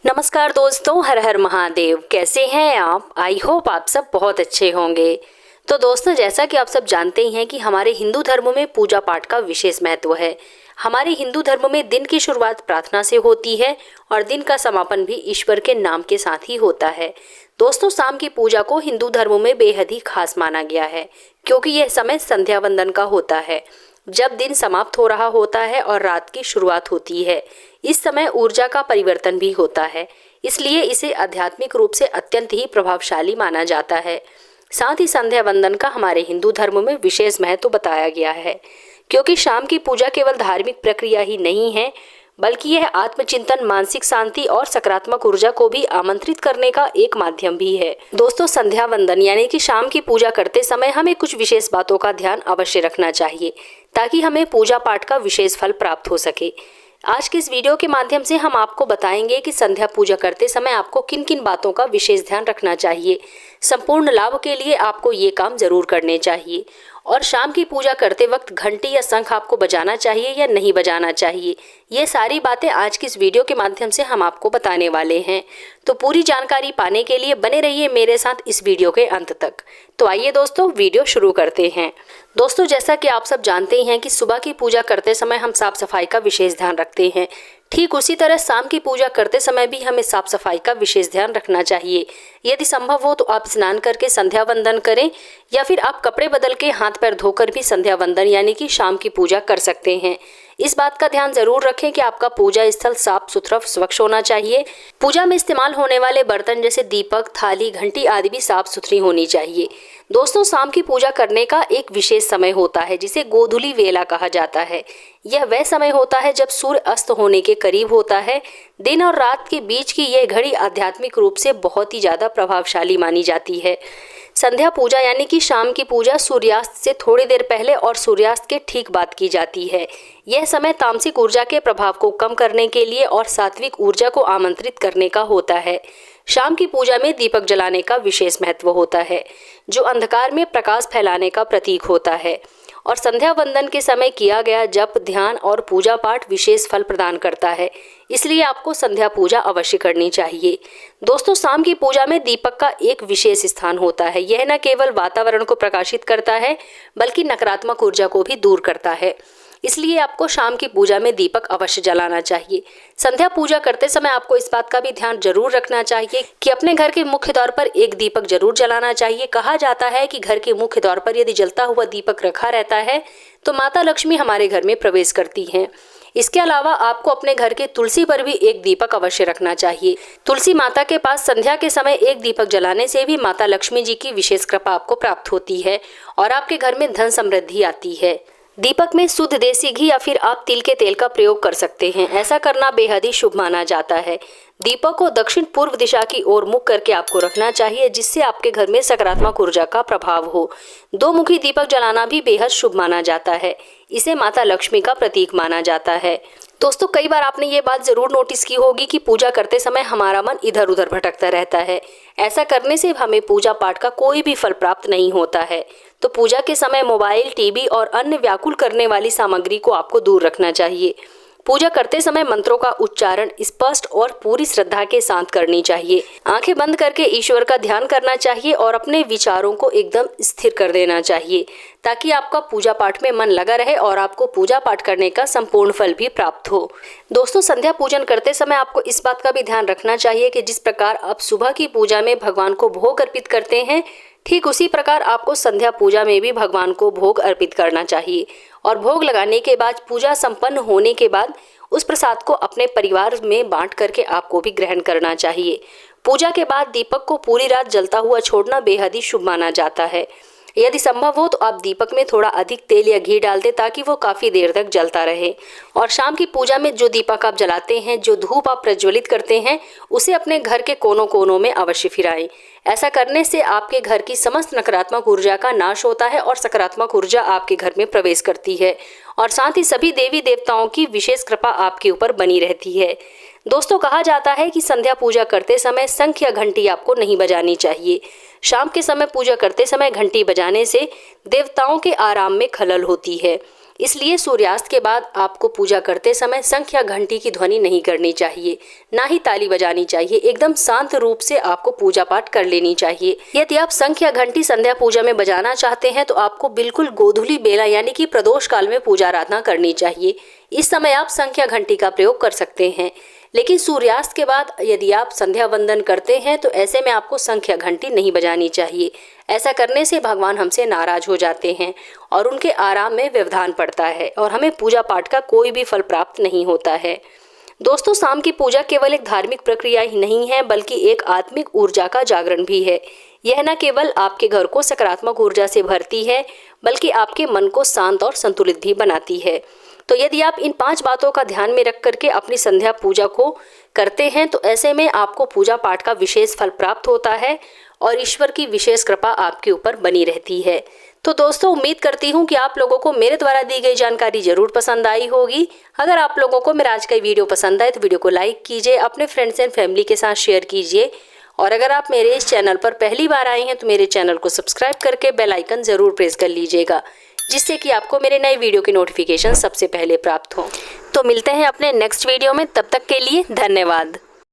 नमस्कार दोस्तों, हर हर महादेव। कैसे हैं आप? आई होप आप सब बहुत अच्छे होंगे। तो दोस्तों, जैसा कि आप सब जानते ही हैं कि हमारे हिंदू धर्म में पूजा पाठ का विशेष महत्व है। हमारे हिंदू धर्म में दिन की शुरुआत प्रार्थना से होती है और दिन का समापन भी ईश्वर के नाम के साथ ही होता है। दोस्तों, शाम की पूजा को हिंदू धर्म में बेहद ही खास माना गया है, क्योंकि यह समय संध्या वंदन का होता है, जब दिन समाप्त हो रहा होता है और रात की शुरुआत होती है। इस समय ऊर्जा का परिवर्तन भी होता है, इसलिए इसे आध्यात्मिक रूप से अत्यंत ही प्रभावशाली माना जाता है। साथ ही संध्या वंदन का हमारे हिंदू धर्म में विशेष महत्व बताया गया है, क्योंकि शाम की पूजा केवल धार्मिक प्रक्रिया ही नहीं है, बल्कि यह आत्मचिंतन, मानसिक शांति और सकारात्मक ऊर्जा को भी आमंत्रित करने का एक माध्यम भी है। दोस्तों, संध्या वंदन यानी कि शाम की पूजा करते समय हमें कुछ विशेष बातों का ध्यान अवश्य रखना चाहिए, ताकि हमें पूजा पाठ का विशेष फल प्राप्त हो सके। आज के इस वीडियो के माध्यम से हम आपको बताएंगे कि संध्या पूजा करते समय आपको किन किन बातों का विशेष ध्यान रखना चाहिए। संपूर्ण लाभ के लिए आपको ये काम जरूर करने चाहिए। और शाम की पूजा करते वक्त घंटी या शंख आपको बजाना चाहिए या नहीं बजाना चाहिए, ये सारी बातें आज की इस वीडियो के माध्यम से हम आपको बताने वाले हैं। तो पूरी जानकारी पाने के लिए बने रहिए मेरे साथ इस वीडियो के अंत तक। तो आइए दोस्तों, वीडियो शुरू करते हैं। दोस्तों, जैसा कि आप सब जानते ही हैं कि सुबह की पूजा करते समय हम साफ सफाई का विशेष ध्यान रखते हैं। ठीक उसी तरह शाम की पूजा करते समय भी हमें साफ सफाई का विशेष ध्यान रखना चाहिए। यदि संभव हो तो आप स्नान करके संध्या वंदन करें, या फिर आप कपड़े बदल के हाथ पैर धोकर भी संध्या वंदन यानी कि शाम की पूजा कर सकते हैं। इस बात का ध्यान जरूर रखें कि आपका पूजा स्थल साफ सुथरा स्वच्छ होना चाहिए। पूजा में इस्तेमाल होने वाले बर्तन जैसे दीपक, थाली, घंटी आदि भी साफ सुथरी होनी चाहिए। दोस्तों, शाम की पूजा करने का एक विशेष समय होता है जिसे गोधूली वेला कहा जाता है। यह वह समय होता है जब सूर्य अस्त होने के करीब होता है। दिन और रात के बीच की यह घड़ी आध्यात्मिक रूप से बहुत ही ज्यादा प्रभावशाली मानी जाती है। संध्या पूजा यानी कि शाम की पूजा सूर्यास्त से थोड़ी देर पहले और सूर्यास्त के ठीक बाद की जाती है। यह समय तामसिक ऊर्जा के प्रभाव को कम करने के लिए और सात्विक ऊर्जा को आमंत्रित करने का होता है। शाम की पूजा में दीपक जलाने का विशेष महत्व होता है, जो अंधकार में प्रकाश फैलाने का प्रतीक होता है। और संध्या वंदन के समय किया गया जप, ध्यान और पूजा पाठ विशेष फल प्रदान करता है, इसलिए आपको संध्या पूजा अवश्य करनी चाहिए। दोस्तों, शाम की पूजा में दीपक का एक विशेष स्थान होता है। यह न केवल वातावरण को प्रकाशित करता है, बल्कि नकारात्मक ऊर्जा को भी दूर करता है, इसलिए आपको शाम की पूजा में दीपक अवश्य जलाना चाहिए। संध्या पूजा करते समय आपको इस बात का भी ध्यान जरूर रखना चाहिए कि अपने घर के मुख्य द्वार पर एक दीपक जरूर जलाना चाहिए। कहा जाता है कि घर के मुख्य द्वार पर यदि जलता हुआ दीपक रखा रहता है तो माता लक्ष्मी हमारे घर में प्रवेश करती हैं। इसके अलावा आपको अपने घर के तुलसी पर भी एक दीपक अवश्य रखना चाहिए। तुलसी माता के पास संध्या के समय एक दीपक जलाने से भी माता लक्ष्मी जी की विशेष कृपा आपको प्राप्त होती है और आपके घर में धन समृद्धि आती है। दीपक में शुद्ध देसी घी या फिर आप तिल के तेल का प्रयोग कर सकते हैं। ऐसा करना बेहद ही शुभ माना जाता है। दीपक को दक्षिण पूर्व दिशा की ओर मुख करके आपको रखना चाहिए, जिससे आपके घर में सकारात्मक ऊर्जा का प्रभाव हो। दो मुखी दीपक जलाना भी बेहद शुभ माना जाता है। इसे माता लक्ष्मी का प्रतीक माना जाता है। दोस्तों, कई बार आपने ये बात जरूर नोटिस की होगी कि पूजा करते समय हमारा मन इधर उधर भटकता रहता है। ऐसा करने से हमें पूजा पाठ का कोई भी फल प्राप्त नहीं होता है। तो पूजा के समय मोबाइल, टीवी और अन्य व्याकुल करने वाली सामग्री को आपको दूर रखना चाहिए। पूजा करते समय मंत्रों का उच्चारण स्पष्ट और पूरी श्रद्धा के साथ करनी चाहिए। आंखें बंद करके ईश्वर का ध्यान करना चाहिए और अपने विचारों को एकदम स्थिर कर देना चाहिए, ताकि आपका पूजा पाठ में मन लगा रहे और आपको पूजा पाठ करने का संपूर्ण फल भी प्राप्त हो। दोस्तों, संध्या पूजन करते समय आपको इस बात का भी ध्यान रखना चाहिए कि जिस प्रकार आप सुबह की पूजा में भगवान को भोग अर्पित करते हैं, ठीक उसी प्रकार आपको संध्या पूजा में भी भगवान को भोग अर्पित करना चाहिए। और भोग लगाने के बाद, पूजा संपन्न होने के बाद उस प्रसाद को अपने परिवार में बांट करके आपको भी ग्रहण करना चाहिए। पूजा के बाद दीपक को पूरी रात जलता हुआ छोड़ना बेहद ही शुभ माना जाता है। यदि संभव हो तो आप दीपक में थोड़ा अधिक तेल या घी डाल दें, ताकि वो काफी देर तक जलता रहे। और शाम की पूजा में जो दीपक आप जलाते हैं, जो धूप आप प्रज्वलित करते हैं, उसे अपने घर के कोनों कोनों में अवश्य फिराएं। ऐसा करने से आपके घर की समस्त नकारात्मक ऊर्जा का नाश होता है और सकारात्मक ऊर्जा आपके घर में प्रवेश करती है, और साथ ही सभी देवी देवताओं की विशेष कृपा आपके ऊपर बनी रहती है। दोस्तों, कहा जाता है कि संध्या पूजा करते समय शंख या घंटी आपको नहीं बजानी चाहिए। शाम के समय पूजा करते समय घंटी बजाने से देवताओं के आराम में खलल होती है। इसलिए सूर्यास्त के बाद आपको पूजा करते समय शंख या घंटी की ध्वनि नहीं करनी चाहिए, ना ही ताली बजानी चाहिए। एकदम शांत रूप से आपको पूजा पाठ कर लेनी चाहिए। यदि आप शंख या घंटी संध्या पूजा में बजाना चाहते हैं तो आपको बिल्कुल गोधूली बेला यानी कि प्रदोष काल में पूजा आराधना करनी चाहिए। इस समय आप शंख या घंटी का प्रयोग कर सकते हैं। लेकिन सूर्यास्त के बाद यदि आप संध्या वंदन करते हैं तो ऐसे में आपको शंख या घंटी नहीं बजानी चाहिए। ऐसा करने से भगवान हमसे नाराज हो जाते हैं और उनके आराम में व्यवधान पड़ता है और हमें पूजा पाठ का कोई भी फल प्राप्त नहीं होता है। दोस्तों, शाम की पूजा केवल एक धार्मिक प्रक्रिया ही नहीं है बल्कि एक आत्मिक ऊर्जा का जागरण भी है। यह न केवल आपके घर को सकारात्मक ऊर्जा से भरती है बल्कि आपके मन को शांत और संतुलित भी बनाती है। तो यदि आप इन 5 बातों का ध्यान में रख करके अपनी संध्या पूजा को करते हैं तो ऐसे में आपको पूजा पाठ का विशेष फल प्राप्त होता है और ईश्वर की विशेष कृपा आपके ऊपर बनी रहती है। तो दोस्तों, उम्मीद करती हूँ कि आप लोगों को मेरे द्वारा दी गई जानकारी जरूर पसंद आई होगी। अगर आप लोगों को मेरा आज का वीडियो पसंद आए तो वीडियो को लाइक कीजिए, अपने फ्रेंड्स एंड फैमिली के साथ शेयर कीजिए और अगर आप मेरे इस चैनल पर पहली बार आए हैं तो मेरे चैनल को सब्सक्राइब करके बेल आइकन जरूर प्रेस कर लीजिएगा, जिससे कि आपको मेरे नए वीडियो की नोटिफिकेशन सबसे पहले प्राप्त हो। तो मिलते हैं अपने नेक्स्ट वीडियो में, तब तक के लिए धन्यवाद।